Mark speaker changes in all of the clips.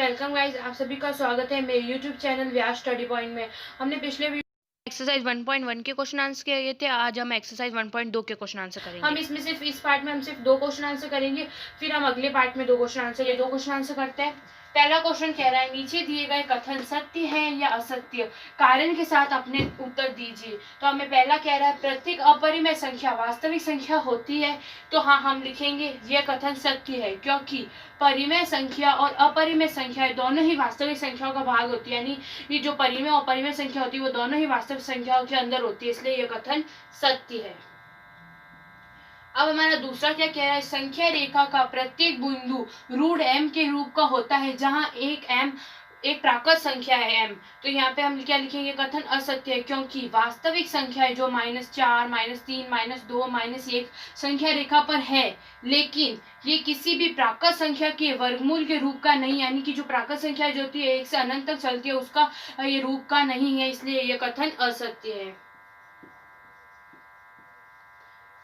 Speaker 1: Welcome guys, आप सभी का स्वागत है मेरे यूट्यूब चैनल व्यास स्टडी पॉइंट में। हमने पिछले वीडियो एक्सरसाइज 1.1 के क्वेश्चन आंसर किए थे। आज हम एक्सरसाइज 1.2 के क्वेश्चन आंसर करेंगे। हम इसमें सिर्फ इस पार्ट में हम सिर्फ 2 क्वेश्चन आंसर करेंगे, फिर हम अगले पार्ट में 2 क्वेश्चन आंसर, ये 2 क्वेश्चन आंसर करते हैं। पहला क्वेश्चन कह रहा है, नीचे दिए गए कथन सत्य है या असत्य, कारण के साथ अपने उत्तर दीजिए। तो हमें पहला कह रहा है, प्रत्येक अपरिमेय संख्या वास्तविक संख्या होती है। तो हाँ, हम लिखेंगे यह कथन सत्य है, क्योंकि परिमेय संख्या और अपरिमेय संख्या दोनों ही वास्तविक संख्याओं का भाग होती है। यानी ये जो परिमेय और अपरिमेय संख्या होती है वो दोनों ही वास्तविक संख्याओं के अंदर होती है, इसलिए यह कथन सत्य है। अब हमारा दूसरा क्या कह रहा है, संख्या रेखा का प्रत्येक बिंदु रूट m के रूप का होता है, जहां एक m एक प्राकृत संख्या है m। तो यहाँ पे हम क्या लिखेंगे, कथन असत्य है, क्योंकि वास्तविक संख्या है जो -4, -3, -2, -1 संख्या रेखा पर है, लेकिन ये किसी भी प्राकृत संख्या के वर्गमूल के रूप का नहीं, यानी कि जो प्राकृत संख्या जो होती है 1 से अनंत तक चलती है उसका ये रूप का नहीं है, इसलिए यह कथन असत्य है।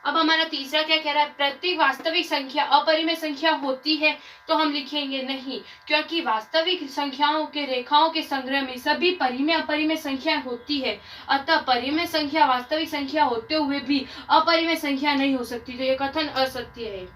Speaker 1: अब हमारा तीसरा क्या कह रहा है, प्रत्येक वास्तविक संख्या अपरिमेय संख्या होती है। तो हम लिखेंगे नहीं, क्योंकि वास्तविक संख्याओं के रेखाओं के संग्रह में सभी परिमेय अपरिमेय संख्या होती है, अतः परिमेय संख्या वास्तविक संख्या होते हुए भी अपरिमेय संख्या नहीं हो सकती। तो यह कथन असत्य है।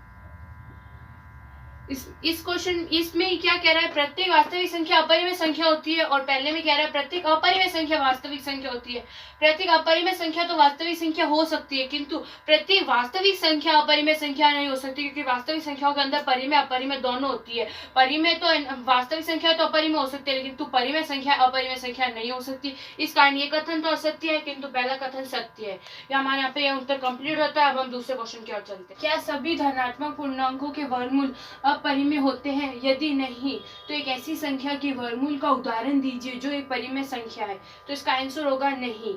Speaker 1: इस क्वेश्चन इसमें क्या कह रहा है, प्रत्येक वास्तविक संख्या अपरिमेय संख्या होती है, और पहले में कह रहा है प्रत्येक अपरिमेय संख्या वास्तविक संख्या होती है। प्रत्येक अपरिमेय संख्या तो वास्तविक संख्या हो सकती है, किंतु प्रत्येक वास्तविक संख्या अपरिमेय संख्या नहीं हो सकती, क्योंकि वास्तविक संख्याओं के अंदर परिमेय अपरिमेय दोनों होती है। परिमेय तो वास्तविक संख्या तो अपरिमेय हो सकती है, किंतु परिमेय संख्या अपरिमेय संख्या नहीं हो सकती। इस कारण ये कथन तो असत्य है, किंतु पहला कथन सत्य है। ये हमारे यहाँ पे यह उत्तर कंप्लीट होता है। अब हम दूसरे क्वेश्चन की ओर चलते हैं। क्या सभी धनात्मक पूर्णांकों के वर्गमूल अपरिमेय होते हैं? यदि नहीं, तो एक ऐसी संख्या के वर्गमूल का उदाहरण दीजिए जो एक परिमेय संख्या है। तो इसका आंसर होगा नहीं।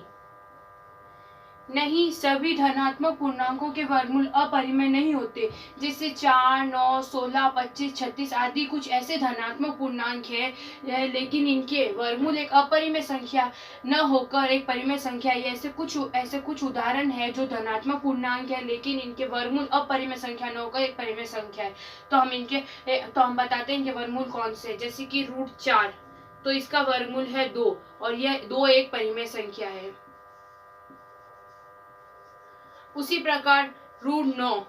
Speaker 1: नहीं, सभी धनात्मक पूर्णांकों के वर्गमूल अपरिमेय नहीं होते। जैसे 4, 9, 16, 25, 36 आदि कुछ ऐसे धनात्मक पूर्णांक है, लेकिन इनके वर्गमूल एक अपरिमेय संख्या न होकर एक परिमेय संख्या है। ऐसे कुछ उदाहरण है जो धनात्मक पूर्णांक है, लेकिन इनके वर्गमूल अपरिमेय संख्या न होकर एक परिमेय संख्या है। तो हम बताते हैं इनके वर्गमूल कौन से। जैसे कि √4, तो इसका वर्गमूल है 2, और यह 2 एक परिमेय संख्या है। उसी प्रकार √9,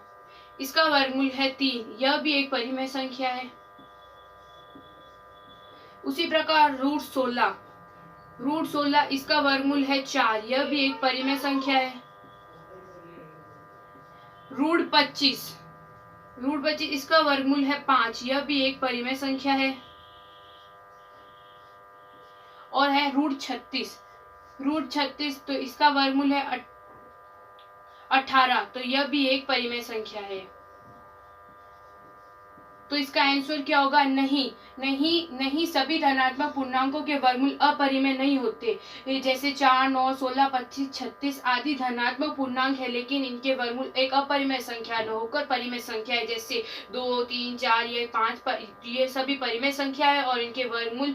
Speaker 1: इसका वर्गमूल है 3, यह भी एक परिमेय संख्या है। उसी प्रकार √16, इसका वर्गमूल है 4, यह भी एक परिमेय संख्या है। √25, इसका वर्गमूल है 5, यह भी एक परिमेय संख्या है। और है √36, तो इसका वर्गमूल है 18, तो यह भी एक परिमेय संख्या है। तो इसका आंसर क्या होगा, नहीं, सभी धनात्मक पूर्णांकों के वर्गमूल अपरिमेय नहीं होते। जैसे 4, 9, 16, 25, 36 आदि धनात्मक पूर्णांक है, लेकिन इनके वर्गमूल एक अपरिमेय संख्या न होकर परिमेय संख्या है। जैसे 2, 3, 4, ये 5 ये सभी परिमेय संख्या है, और इनके वर्गमूल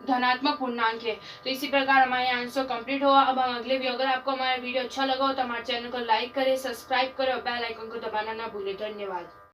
Speaker 1: धनात्मक पूर्णांक है। तो इसी प्रकार हमारे आंसर कंप्लीट हुआ। अब हम अगले वीडियो, अगर आपको हमारा वीडियो अच्छा लगा हो तो हमारे चैनल को लाइक करें, सब्सक्राइब करें और बेल आइकन को दबाना ना भूलें। धन्यवाद।